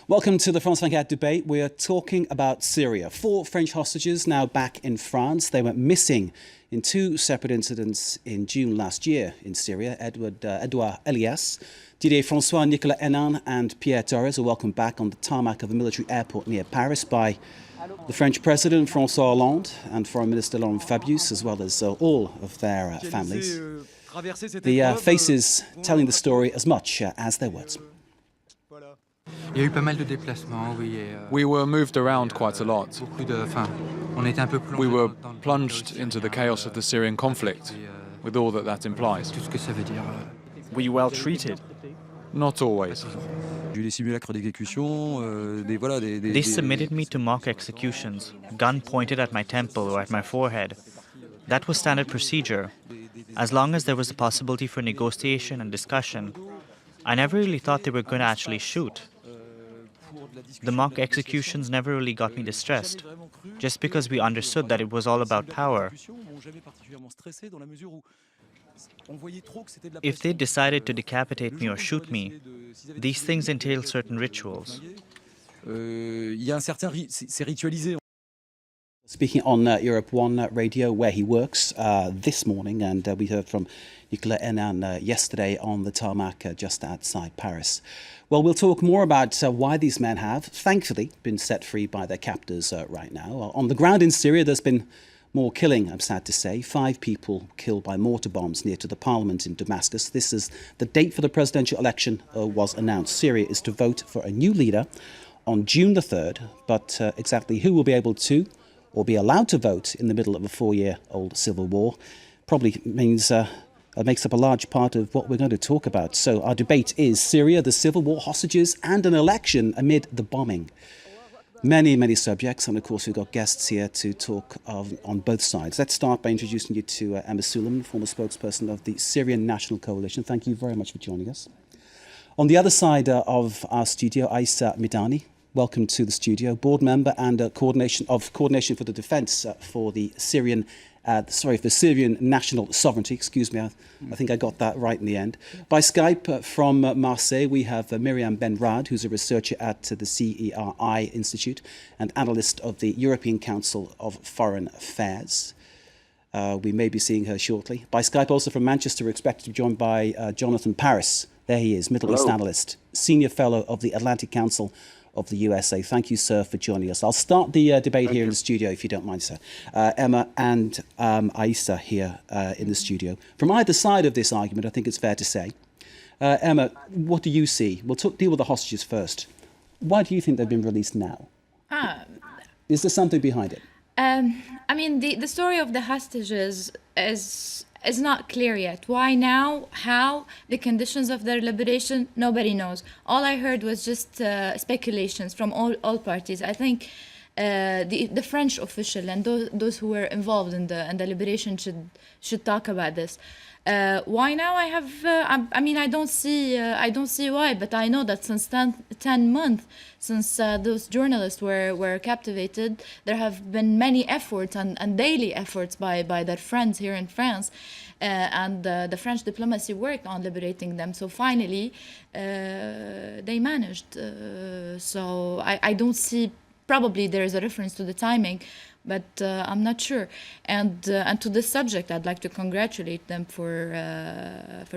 Welcome to the France 24 debate. We are talking about Syria. 4 French hostages now back in France. They went missing in 2 separate incidents in June last year in Syria. Edouard Elias, Didier François, Nicolas, Henin and Pierre Torres are welcomed back on the tarmac of a military airport near Paris by the French President François Hollande and Foreign Minister Laurent Fabius, as well as all of their families. The faces telling the story as much as their words. We were moved around quite a lot. We were plunged into the chaos of the Syrian conflict, with all that implies. Were you well treated? Not always. They submitted me to mock executions, gun pointed at my temple or at my forehead. That was standard procedure. As long as there was a possibility for negotiation and discussion, I never really thought they were going to actually shoot. The mock executions never really got me distressed, just because we understood that it was all about power. If they decided to decapitate me or shoot me, these things entail certain rituals. Speaking on Europe 1 radio, where he works this morning, and we heard from Nicolas Henin yesterday on the tarmac just outside Paris. Well, we'll talk more about why these men have, thankfully, been set free by their captors right now. On the ground in Syria, there's been more killing, I'm sad to say. 5 people killed by mortar bombs near to the parliament in Damascus. This is the date for the presidential election was announced. Syria is to vote for a new leader on June the 3rd, but exactly who will be able to or be allowed to vote in the middle of a 4-year-old civil war probably means makes up a large part of what we're going to talk about. So our debate is Syria, the civil war, hostages and an election amid the bombing. Many subjects, and of course we've got guests here to talk on both sides. Let's start by introducing you to Emma SULEIMAN, former spokesperson of the Syrian National Coalition. Thank you very much for joining us. On the other side of our studio, Ayssar MIDANI. Welcome to the studio, board member and coordination for the defence for the Syrian national sovereignty. Excuse me, I think I got that right in the end. By Skype from Marseille, we have Myriam BENRAAD, who's a researcher at the CERI Institute and analyst of the European Council of Foreign Affairs. We may be seeing her shortly. By Skype, also from Manchester, we're expected to be joined by Jonathan Paris. There he is, Middle East analyst, senior fellow of the Atlantic Council of the USA. Thank you, sir, for joining us. I'll start the debate here in the studio, if you don't mind, sir. Emma and Ayssar here in the studio. From either side of this argument, I think it's fair to say. Emma, what do you see? We'll deal with the hostages first. Why do you think they've been released now? Is there something behind it? I mean, the story of the hostages is not clear yet. Why now? How? The conditions of their liberation? Nobody knows. All I heard was just speculations from all parties. I think the French official and those who were involved in the liberation should talk about this. Why now? I mean, I don't see why, but I know that since 10 months, since those journalists were captivated, there have been many efforts and daily efforts by their friends here in France, and the French diplomacy worked on liberating them. So finally, they managed. So I don't see. Probably there is a reference to the timing, but I'm not sure. And to this subject, I'd like to congratulate them for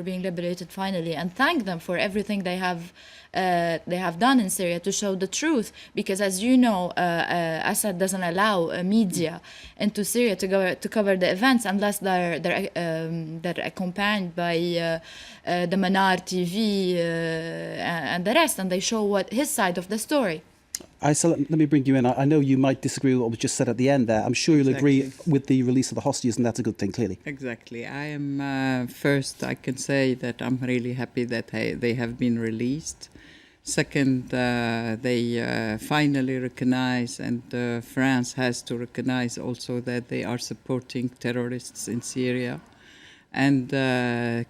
being liberated finally, and thank them for everything they have done in Syria to show the truth. Because as you know, Assad doesn't allow media into Syria to cover the events unless they're accompanied by the Manar TV and the rest, and they show his side of the story. Ayssar, let me bring you in. I know you might disagree with what was just said at the end there. I'm sure you'll agree with the release of the hostages, and that's a good thing, clearly. Exactly. I am, first, I can say that I'm really happy that they have been released. Second, they finally recognize, and France has to recognize also that they are supporting terrorists in Syria. And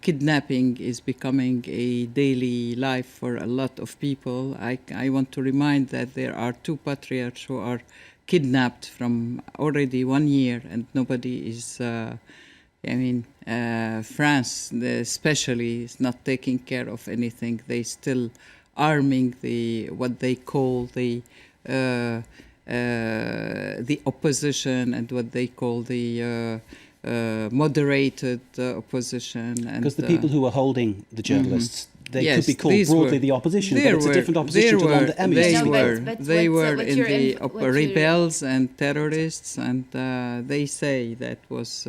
kidnapping is becoming a daily life for a lot of people. I want to remind that there are 2 patriarchs who are kidnapped from already 1 year, and nobody is, France especially is not taking care of anything. They still arming what they call the opposition and what they call the moderated opposition. Because the people who were holding the journalists, they Yes, could be called these broadly were- the opposition, there but it's a were- different opposition to the one that Emmy is They speaking were, of. But they what's- were what's in your the what your- rebels and terrorists, and they say that was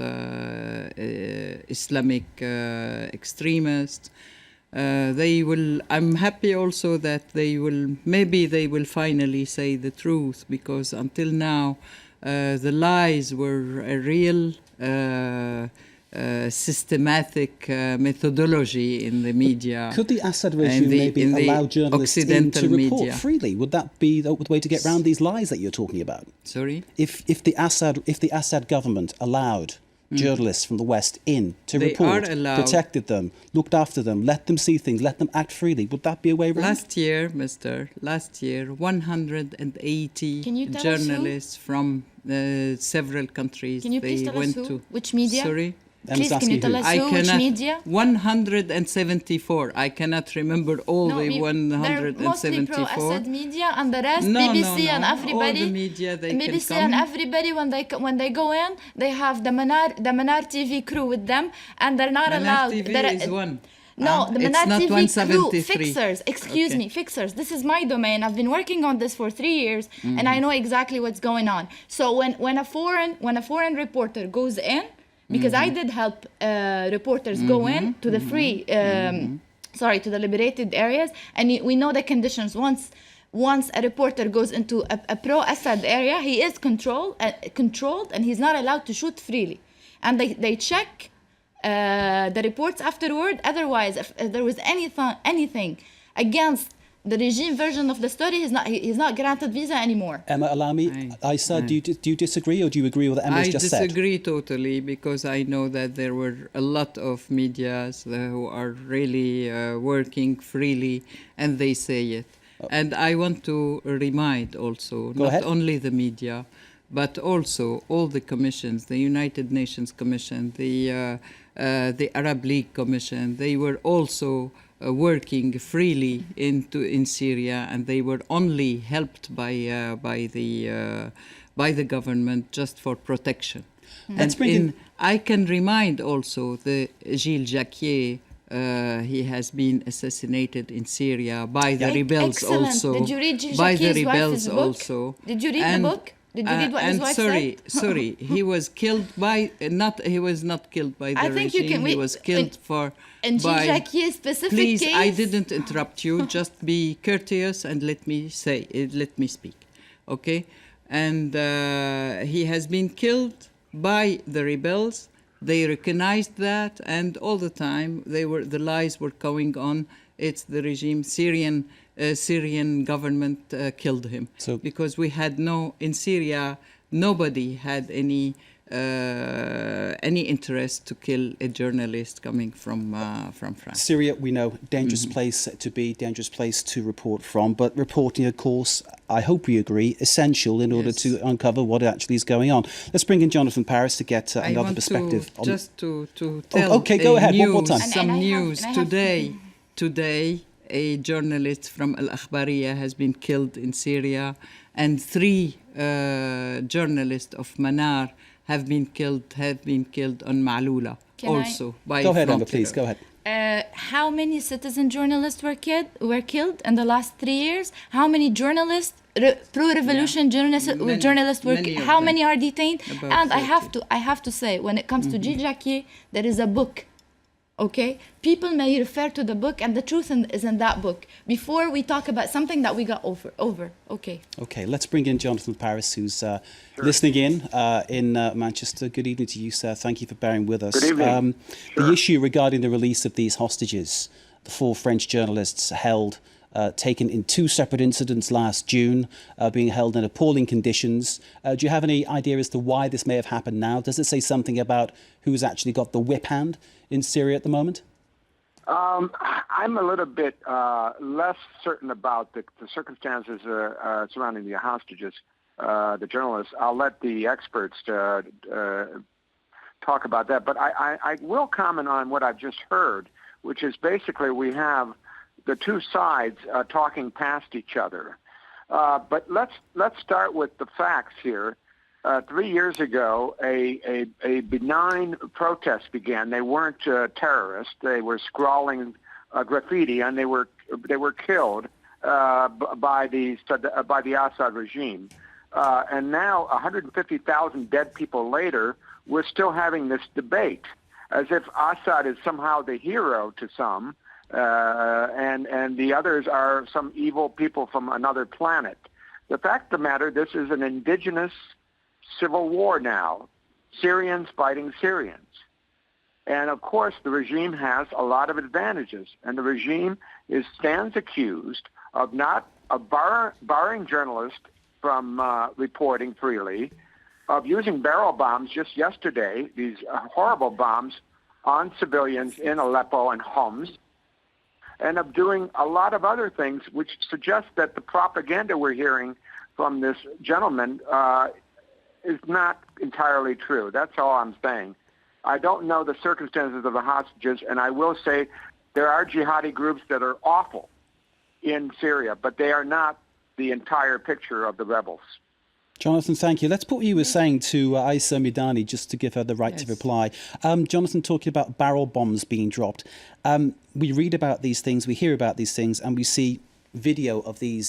Islamic extremists. I'm happy also that maybe they will finally say the truth, because until now the lies were a real systematic methodology in the media. Could the Assad and regime the- maybe in the allow journalists in to Occidental report media. freely? Would that be the way to get around these lies that you're talking about? Sorry? If the Assad government allowed journalists from the West in to They report, are allowed. protected them, looked after them, let them see things, let them act freely, would that be a way around? Last year, 180 Can you tell us journalists from several countries. Can you please they tell us went who? to Which media? Sorry? Please, can you tell us who? Which media? 174. I cannot remember all the they're mostly 174. pro-Assad media, and the rest, No, BBC no, and no. everybody. All the media, they BBC can and come. everybody, when they go in, they have the Manar TV crew with them, and they're not Manar allowed. TV is one. No, the It's Manar not TV crew, 173. fixers, excuse Okay. me, fixers. This is my domain. I've been working on this for 3 years, and I know exactly what's going on. So when a foreign reporter goes in, because I did help reporters go in to the to the liberated areas, and we know the conditions. Once a reporter goes into a pro-Assad area, he is controlled, and he's not allowed to shoot freely. And they check the reports afterward. Otherwise, if there was anything against the regime version of the story, he's not granted visa anymore. Emma, allow me, Ayssar, do you disagree or do you agree with what Emma's just said? I disagree totally, because I know that there were a lot of medias who are really working freely, and they say it. And I want to remind also, not only the media, but also all the commissions, the United Nations Commission, the Arab League Commission, they were also working freely in Syria, and they were only helped by the government just for protection. I can remind also the Gilles Jacquier. He has been assassinated in Syria by the rebels. Excellent. Also. Did you read Gilles by the Jacquier's rebels book? also. Did you read the book? Did you read what his wife said? Sorry, he was killed by he was not killed by the I think regime. you can. He was killed in Gilles Jacquier's specific Please, case. I didn't interrupt you. Just be courteous and let me speak, okay? And he has been killed by the rebels. They recognized that, and all the time the lies were going on. It's the regime, Syrian government killed him. So, because we had in Syria, nobody had any interest to kill a journalist coming from France. Syria, we know, dangerous place to be, dangerous place to report from, but reporting, of course, I hope we agree, essential in order to uncover what actually is going on. Let's bring in Jonathan Paris to get another perspective. Just to tell go ahead. One more time. Some news. Today, a journalist from Al Akhbariya has been killed in Syria, and 3 journalists of Manar have been killed on Ma'loula also. Go ahead, Emma, please. Go ahead. How many citizen journalists were killed in the last 3 years? How many journalists, pro-revolution journalists were killed? How many are detained? And 30. I have to say, when it comes to Gilles Jacquier, there is a book. Okay, people may refer to the book, and the truth is in that book. Before we talk about something that we got over. Okay. Okay, let's bring in Jonathan Paris, who's listening in Manchester. Good evening to you, sir. Thank you for bearing with us. Good evening. The issue regarding the release of these hostages, the 4 French journalists held, taken in 2 separate incidents last June, being held in appalling conditions. Do you have any idea as to why this may have happened now? Does it say something about who's actually got the whip hand in Syria at the moment? I'm a little bit less certain about the circumstances surrounding the hostages, the journalists. I'll let the experts talk about that. But I will comment on what I've just heard, which is basically we have the two sides talking past each other. But let's start with the facts here. 3 years ago, a benign protest began. They weren't terrorists. They were scrawling graffiti, and they were killed by the Assad regime. And now, 150,000 dead people later, we're still having this debate, as if Assad is somehow the hero to some, and the others are some evil people from another planet. The fact of the matter, this is an indigenous civil war now, Syrians fighting Syrians. And of course, the regime has a lot of advantages, and the regime stands accused of barring journalists from reporting freely, of using barrel bombs just yesterday, these horrible bombs on civilians in Aleppo and Homs, and of doing a lot of other things which suggest that the propaganda we're hearing from this gentleman is not entirely true. That's all I'm saying. I don't know the circumstances of the hostages, and I will say there are jihadi groups that are awful in Syria, but they are not the entire picture of the rebels. Jonathan, thank you. Let's put what you were saying to Ayssar MIDANI, just to give her the right to reply. Jonathan, talking about barrel bombs being dropped. We read about these things, we hear about these things, and we see video of the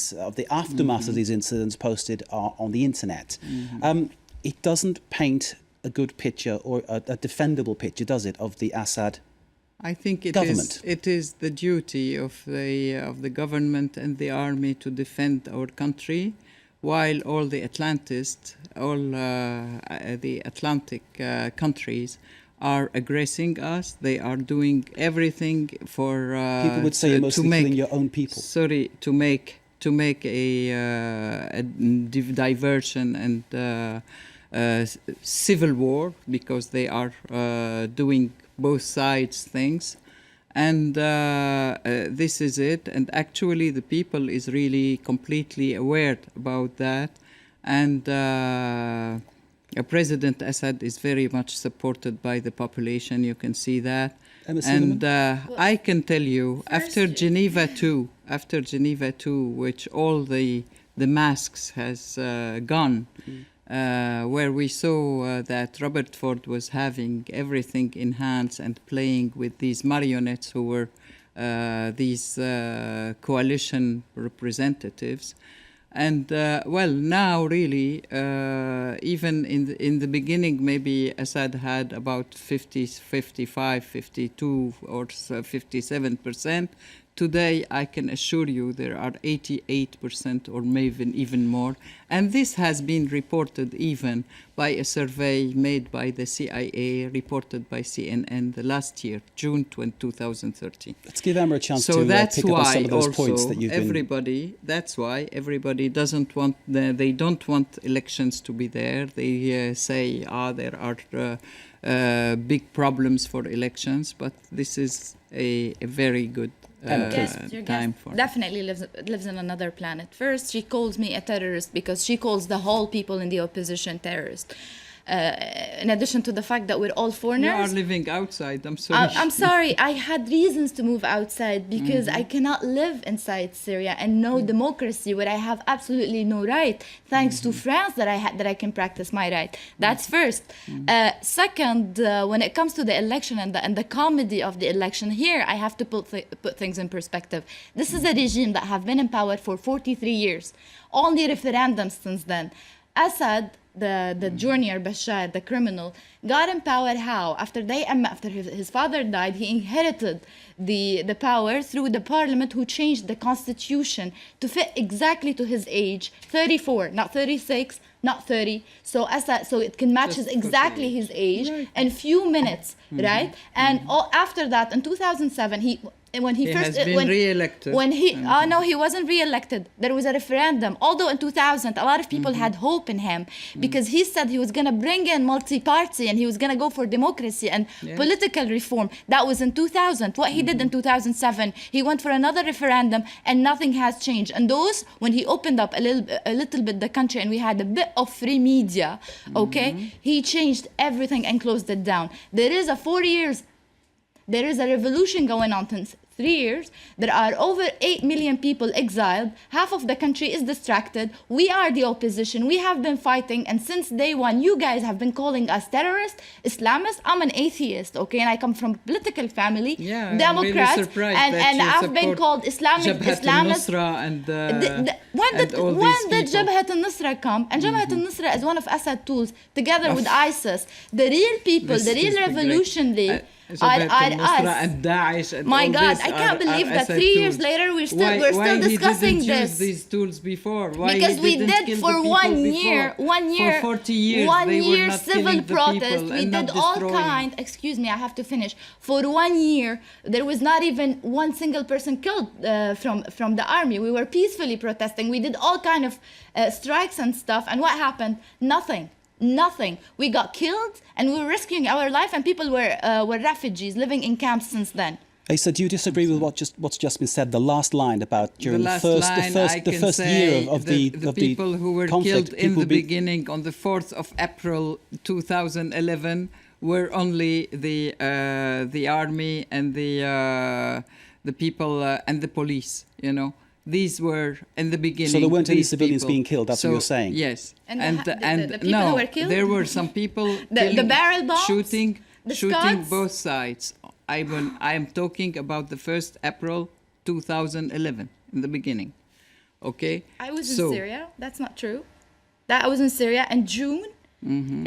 aftermath of these incidents posted on the internet. It doesn't paint a good picture or a defendable picture, does it, of the Assad I think government? It is the duty of the government and the army to defend our country, while all the Atlantists, the Atlantic countries are aggressing us. They are doing everything for people would say you're mostly killing your own people. Sorry, to make a diversion and civil war, because they are doing both sides things. And this is it. And actually, the people is really completely aware about that. And President Assad is very much supported by the population. You can see that. And I can tell you, after Geneva II, which all the masks has gone, where we saw that Robert Ford was having everything in hands and playing with these marionettes who were these coalition representatives. And now really, even in the beginning, maybe Assad had about 55, 52 or 57%. Today, I can assure you there are 88% or maybe even more. And this has been reported even by a survey made by the CIA, reported by CNN the last year, June 2013. Let's give Emma a chance to pick up on some of those points that you've been... That's why everybody doesn't want, they don't want elections to be there. They say, there are big problems for elections, but this is a very good time for definitely lives in another planet. First, she calls me a terrorist because she calls the whole people in the opposition terrorist. In addition to the fact that we're all foreigners. You are living outside, I'm sorry. I'm sorry, I had reasons to move outside because I cannot live inside Syria and no democracy where I have absolutely no right, thanks to France that I can practice my right. That's first. Second, when it comes to the election and the comedy of the election here, I have to put things in perspective. This is a regime that have been in power for 43 years. Only referendums since then. Assad, the junior Bashar, the criminal, got in power how? After his father died, he inherited the power through the parliament, who changed the constitution to fit exactly to his age, 34, not 36, not 30. So it can match exactly his age in few minutes, right? And after that, in 2007, he has been re-elected. No, he wasn't re-elected. There was a referendum. Although in 2000, a lot of people had hope in him because he said he was going to bring in multi-party and he was going to go for democracy and political reform. That was in 2000. What he did in 2007, he went for another referendum and nothing has changed. And those, when he opened up a little bit the country and we had a bit of free media, he changed everything and closed it down. There is a 4 years. There is a revolution going on 3 years. There are over 8 million people exiled. Half of the country is distracted. We are the opposition. We have been fighting. And since day one, you guys have been calling us terrorists, Islamists. I'm an atheist, okay? And I come from a political family. Yeah, Democrats. I'm really surprised and that you I've been support called Islamic Jabhat Islamist. al-Nusra When did people. Jabhat al-Nusra come? And Jabhat al-Nusra is one of Assad tools, together with ISIS. The real people, the real revolutionary are us. And Daesh and My all God, this I can't are believe that Assad 3 years tools. later we're still Why discussing he didn't this. use these tools before? Why Because he we didn't did kill for the people 1 year, before? 1 year, For 40 years, 1 they were year not civil killing the protest. people We and did not all destroying. kind. Excuse me, I have to finish. For 1 year, there was not even one single person killed from the army. We were peacefully protesting. We did all kind of strikes and stuff. And what happened? Nothing. Nothing. We got killed, and we were rescuing our life, and people were refugees living in camps since then. Ayssar, do you disagree with what's just been said? The last line about during the first year of the people who were conflict, killed in the beginning on the 4th of April 2011 were only the army and the people and the police. You know, these were in the beginning. So there weren't any civilians people. being killed. That's what you're saying. Yes, And the people no, who were killed? there were some people The barrel bombs? shooting Scots? both sides. I am talking about the 1st April 2011 in the beginning. Okay? I was in Syria. That's not true. I was in Syria in June.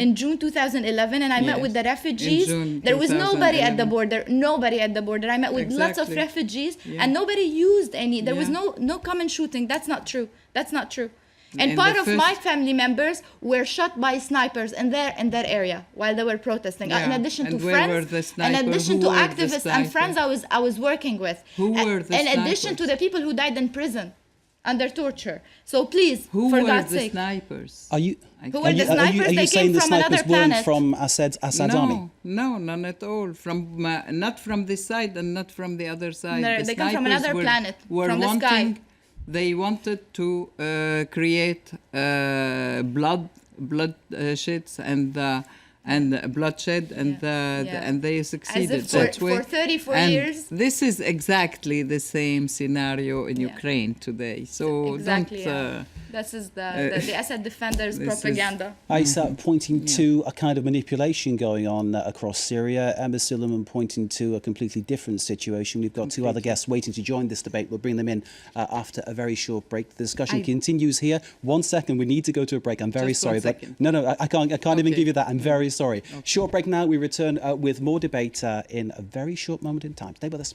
In June 2011, and I met with the refugees. There was nobody at the border. Nobody at the border. I met with lots of refugees, and nobody used any. There was no common shooting. That's not true. That's not true. And part of my family members were shot by snipers in their area while they were protesting. In addition to friends, in addition to activists and friends I was working with. Who were the In addition to the people who died in prison under torture. So please, for God's sake. Who were the snipers? Who were the snipers? They came from another planet. From Assad's army? No, none at all. Not from this side and not from the other side. No, they come from another planet, from the sky. They wanted to create bloodshed and they succeeded. As if for 34 years. This is exactly the same scenario in Ukraine today. So exactly, don't. This is the Assad defenders' propaganda. Ayssar pointing to a kind of manipulation going on across Syria. SULEIMAN pointing to a completely different situation. We've got two other guests waiting to join this debate. We'll bring them in after a very short break. The discussion continues here. 1 second, we need to go to a break. I'm very sorry, but no, I can't even give you that. I'm very sorry. Short break now. We return with more debate in a very short moment in time. Stay with us.